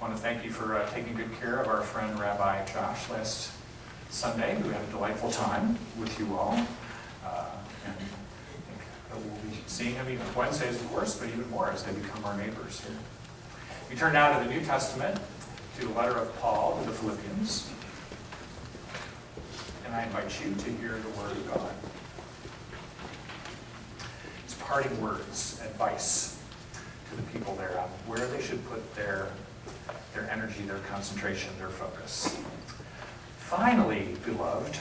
I want to thank you for taking good care of our friend Rabbi Josh last Sunday. We had a delightful time with you all. And I think we'll be seeing him even Wednesdays, of course, but even more as they become our neighbors here. We turn now to the New Testament, to the letter of Paul to the Philippians. And I invite you to hear the Word of God. It's parting words, advice to the people there on where they should put their energy, their concentration, their focus. Finally, beloved,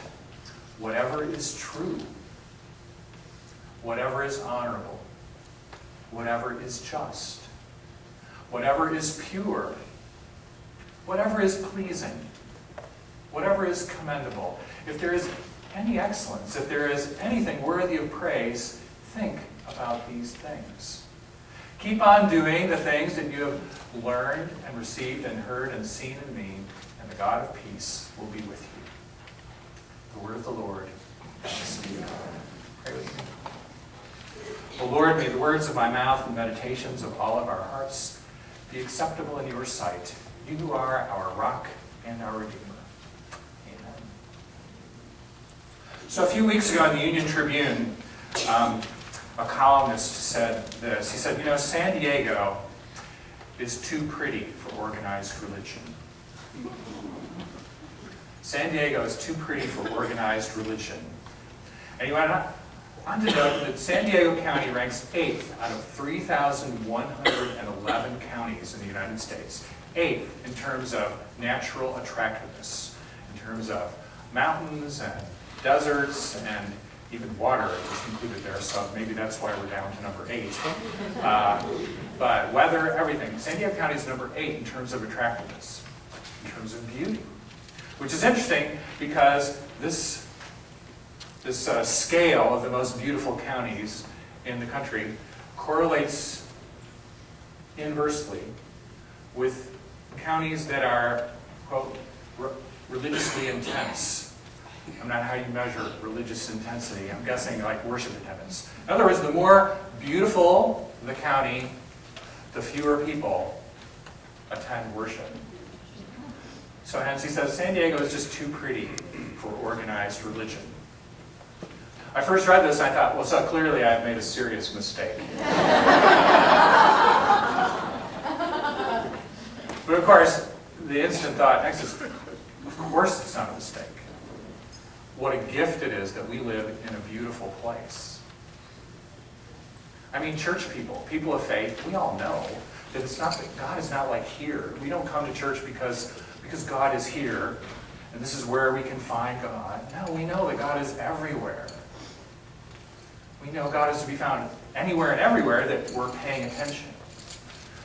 whatever is true, whatever is honorable, whatever is just, whatever is pure, whatever is pleasing, whatever is commendable, if there is any excellence, if there is anything worthy of praise, think about these things. Keep on doing the things that you have learned and received and heard and seen in me, and the God of peace will be with you. The word of the Lord. Pray with me. O Lord, may the words of my mouth and meditations of all of our hearts be acceptable in your sight. You who are our rock and our Redeemer. Amen. So a few weeks ago in the Union Tribune, a columnist said this. He said, San Diego is too pretty for organized religion. San Diego is too pretty for organized religion. And he went on to note that San Diego County ranks 8th out of 3,111 counties in the United States. 8th in terms of natural attractiveness, in terms of mountains and deserts and even water is included there, so maybe that's why we're down to number 8. But weather, everything. San Diego County is number 8 in terms of attractiveness, in terms of beauty. Which is interesting because this scale of the most beautiful counties in the country correlates inversely with counties that are, quote, religiously intense. I'm not how you measure religious intensity. I'm guessing like worship attendance. In other words, the more beautiful the county, the fewer people attend worship. So hence he says San Diego is just too pretty for organized religion. I first read this and I thought, well, so clearly I've made a serious mistake. But of course, the instant thought next is, of course it's not a mistake. What a gift it is that we live in a beautiful place. I mean, church people of faith, we all know that it's not that God is not like here. We don't come to church because God is here and this is where we can find God. No, we know that God is everywhere. We know God is to be found anywhere and everywhere that we're paying attention.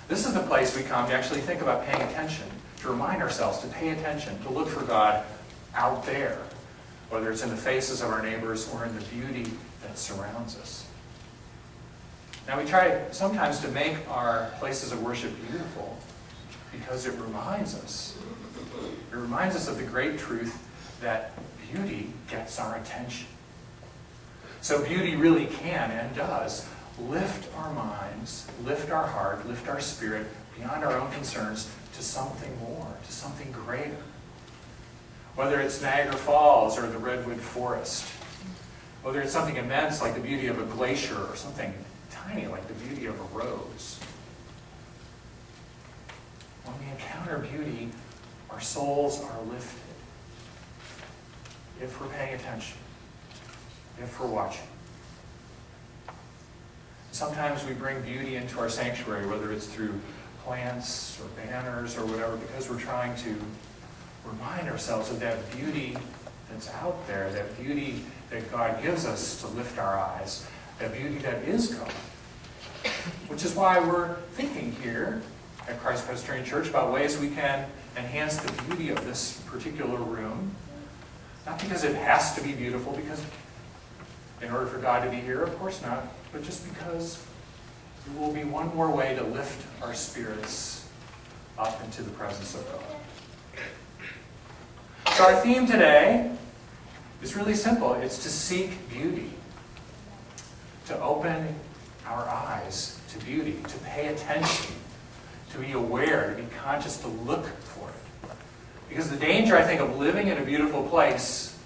This is the place we come to actually think about paying attention, to remind ourselves to pay attention, to look for God out there, whether it's in the faces of our neighbors or in the beauty that surrounds us. Now we try sometimes to make our places of worship beautiful because it reminds us. It reminds us of the great truth that beauty gets our attention. So beauty really can and does lift our minds, lift our heart, lift our spirit beyond our own concerns to something more, to something greater. Whether it's Niagara Falls or the Redwood Forest, whether it's something immense like the beauty of a glacier or something tiny like the beauty of a rose. When we encounter beauty, our souls are lifted. If we're paying attention, if we're watching. Sometimes we bring beauty into our sanctuary, whether it's through plants or banners or whatever, because we're trying to remind ourselves of that beauty that's out there, that beauty that God gives us to lift our eyes, that beauty that is God. Which is why we're thinking here at Christ Presbyterian Church about ways we can enhance the beauty of this particular room. Not because it has to be beautiful, because in order for God to be here, of course not, but just because it will be one more way to lift our spirits up into the presence of God. So our theme today is really simple. It's to seek beauty, to open our eyes to beauty, to pay attention to be aware, to be conscious, to look for it. Because the danger, I think, of living in a beautiful place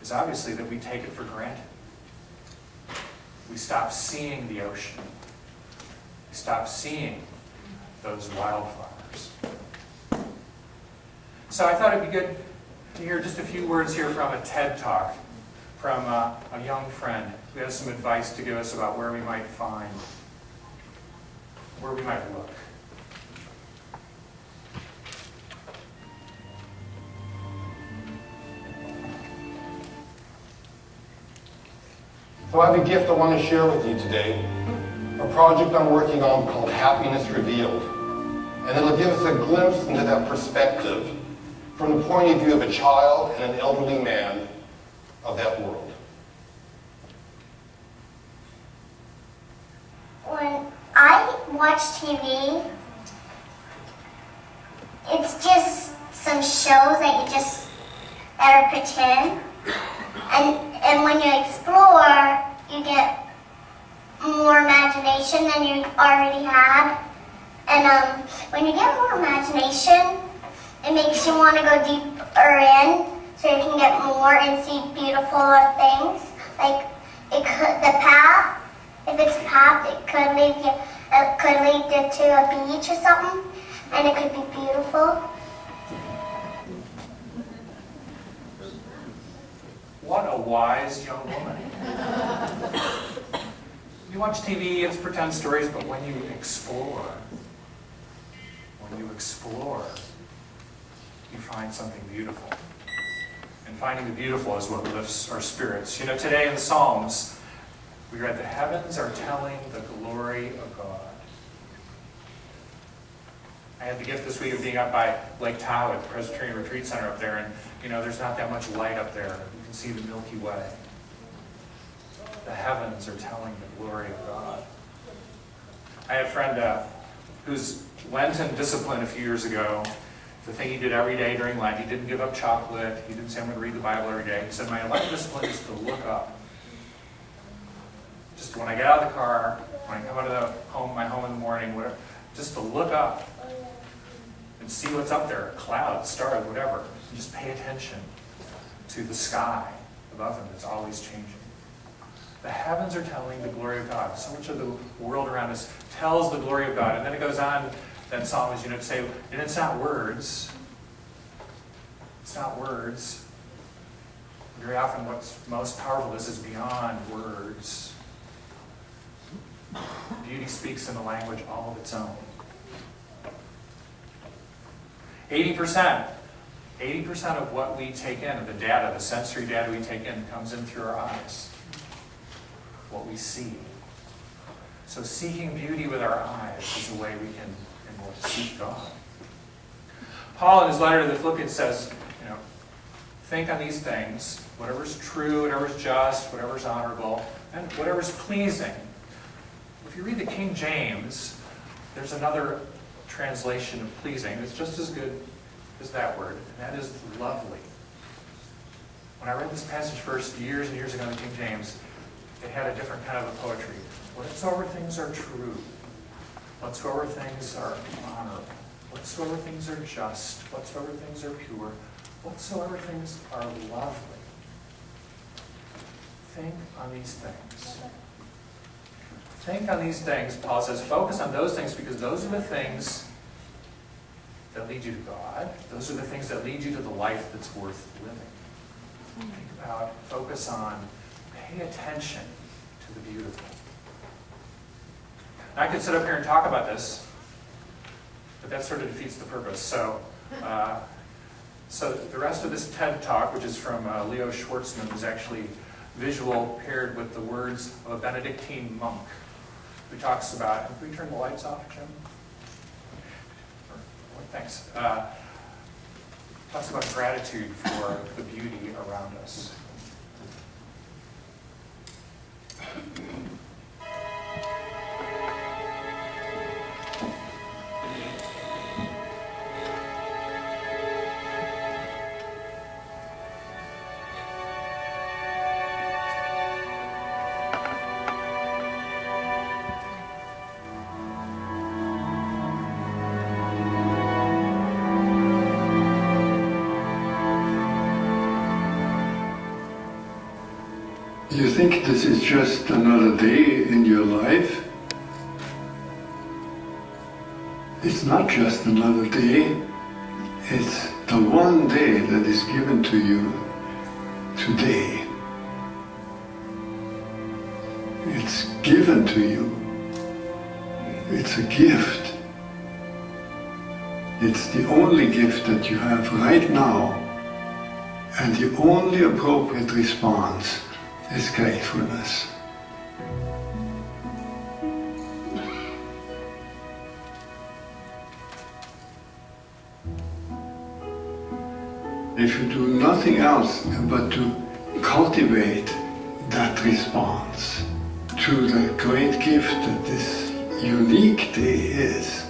is obviously that we take it for granted. We stop seeing the ocean. We stop seeing those wildflowers. So I thought it'd be good to hear just a few words here from a TED Talk from a young friend who has some advice to give us about where we might look. So I have a gift I want to share with you today, a project I'm working on called Happiness Revealed. And it'll give us a glimpse into that perspective from the point of view of a child and an elderly man of that world. When I watch TV, it's just some shows that are pretend. And when you explore, you get more imagination than you already had. And when you get more imagination, it makes you want to go deeper in, so you can get more and see beautiful things. Like the path. If it's a path, it could lead you to a beach or something, and it could be beautiful. What a wise young woman. You watch TV, it's pretend stories, but when you explore, you find something beautiful. And finding the beautiful is what lifts our spirits. You know, today in the Psalms, we read, the heavens are telling the glory of God. I had the gift this week of being up by Lake Tahoe at the Presbyterian Retreat Center up there, and there's not that much light up there. You can see the Milky Way. The heavens are telling the glory of God. I had a friend whose Lenten discipline a few years ago, the thing he did every day during Lent, he didn't give up chocolate, he didn't say, I'm going to read the Bible every day. He said, my Lenten discipline is to look up. Just when I get out of the car, when I come out of my home in the morning, whatever, just to look up and see what's up there, clouds, stars, whatever. And just pay attention to the sky above him that's always changing. The heavens are telling the glory of God. So much of the world around us tells the glory of God. And then it goes on, that psalm is, to say, and it's not words. It's not words. Very often what's most powerful is beyond words. Beauty speaks in a language all of its own. 80% of what we take in, of the data, the sensory data we take in, comes in through our eyes. What we see. So seeking beauty with our eyes is a way we can seek God. Paul in his letter to the Philippians says, think on these things, whatever's true, whatever's just, whatever's honorable, and whatever's pleasing. If you read the King James, there's another translation of pleasing. It's just as good as that word, and that is lovely. When I read this passage first years and years ago in the King James, it had a different kind of a poetry. Whatsoever things are true, whatsoever things are honorable, whatsoever things are just, whatsoever things are pure, whatsoever things are lovely. Think on these things. Think on these things, Paul says, focus on those things because those are the things that lead you to God. Those are the things that lead you to the life that's worth living. Think about, focus on, pay attention to the beautiful. Now, I could sit up here and talk about this, but that sort of defeats the purpose. So the rest of this TED Talk, which is from Leo Schwartzman, is actually visual paired with the words of a Benedictine monk who talks about, can we turn the lights off, Jim? Thanks. Talks about gratitude for the beauty around us. you think this is just another day in your life? It's not just another day. It's the one day that is given to you today. It's given to you. It's a gift. It's the only gift that you have right now, and the only appropriate response is gratefulness. If you do nothing else but to cultivate that response to the great gift that this unique day is,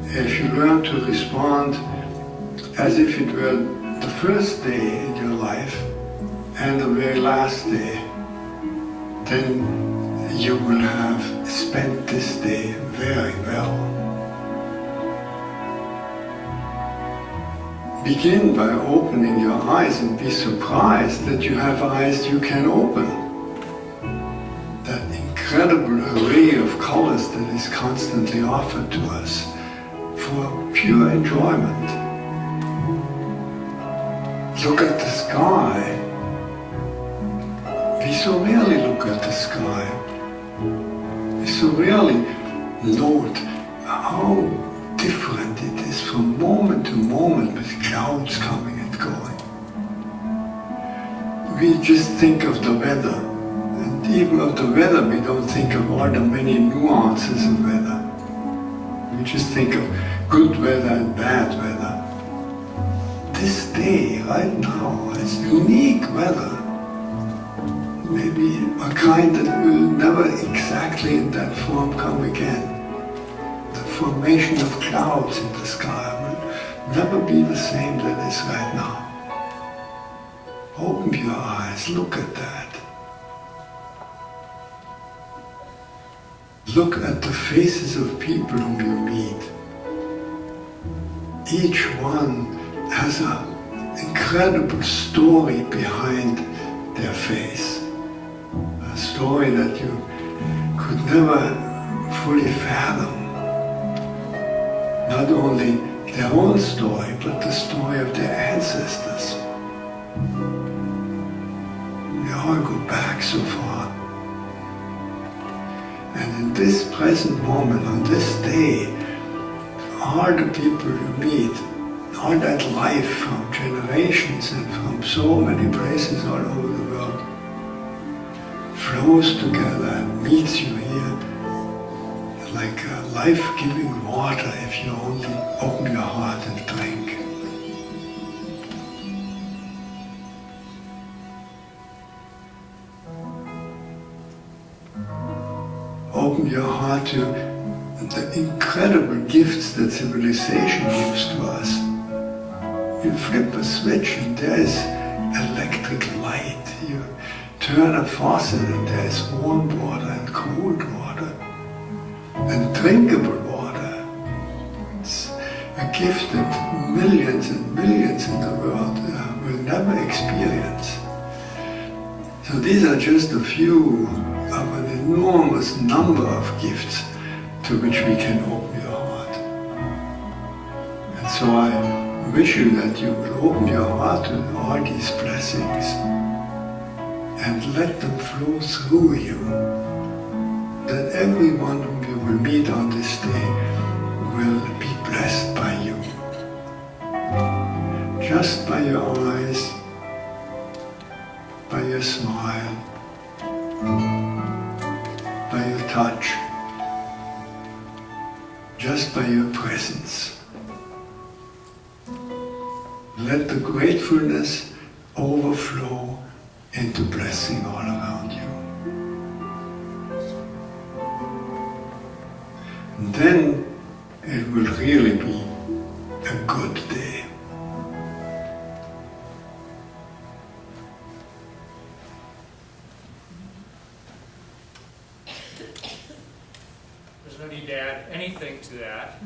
if you learn to respond as if it were the first day in your life and the very last day, then you will have spent this day very well. Begin by opening your eyes and be surprised that you have eyes you can open. That incredible array of colors that is constantly offered to us for pure enjoyment. Look at the sky. We so rarely look at the sky. We so rarely note how different it is from moment to moment with clouds coming and going. We just think of the weather, and even of the weather we don't think of all the many nuances of weather. We just think of good weather and bad weather. This day, right now, is unique weather. Maybe a kind that will never exactly in that form come again. The formation of clouds in the sky will never be the same that is right now. Open your eyes, look at that. Look at the faces of people whom you meet. Each one has an incredible story behind their face. A story that you could never fully fathom. Not only their own story, but the story of their ancestors. We all go back so far. And in this present moment, on this day, all the people you meet, all that life from generations and from so many places all over the world, flows together and meets you here like a life-giving water if you only open your heart and drink. Open your heart to the incredible gifts that civilization gives to us. You flip a switch and there is electric light. You turn a faucet and there is warm water and cold water and drinkable water. It's a gift that millions and millions in the world will never experience. So these are just a few of an enormous number of gifts to which we can open your heart. And so I wish you that you will open your heart to all these blessings and let them flow through you, that everyone whom you will meet on this day will be blessed by you. Just by your eyes, by your smile, by your touch, just by your presence. Let the gratefulness overflow into blessing all around you. And then it will really be a good day. There's no need to add anything to that.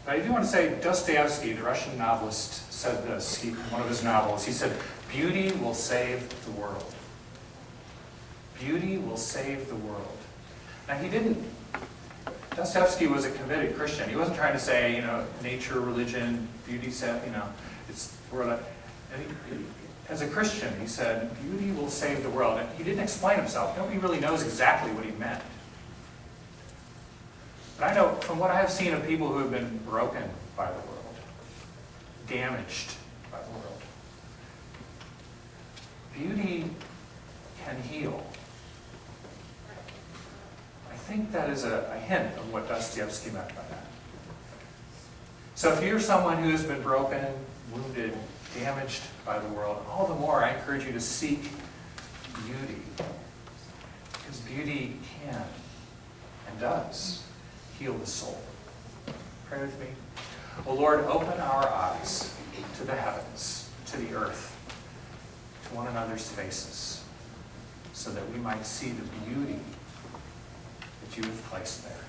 But I do want to say Dostoevsky, the Russian novelist, said this in one of his novels. He said, Beauty will save the world. Beauty will save the world. Now Dostoevsky was a committed Christian. He wasn't trying to say, nature, religion, beauty, as a Christian, he said, beauty will save the world. And he didn't explain himself. Nobody really knows exactly what he meant. But I know from what I have seen of people who have been broken by the world, damaged by the world, beauty can heal. I think that is a hint of what Dostoevsky meant by that. So if you're someone who has been broken, wounded, damaged by the world, all the more I encourage you to seek beauty. Because beauty can and does heal the soul. Pray with me. Oh Lord, open our eyes to the heavens, to the earth, to one another's faces, so that we might see the beauty that you have placed there.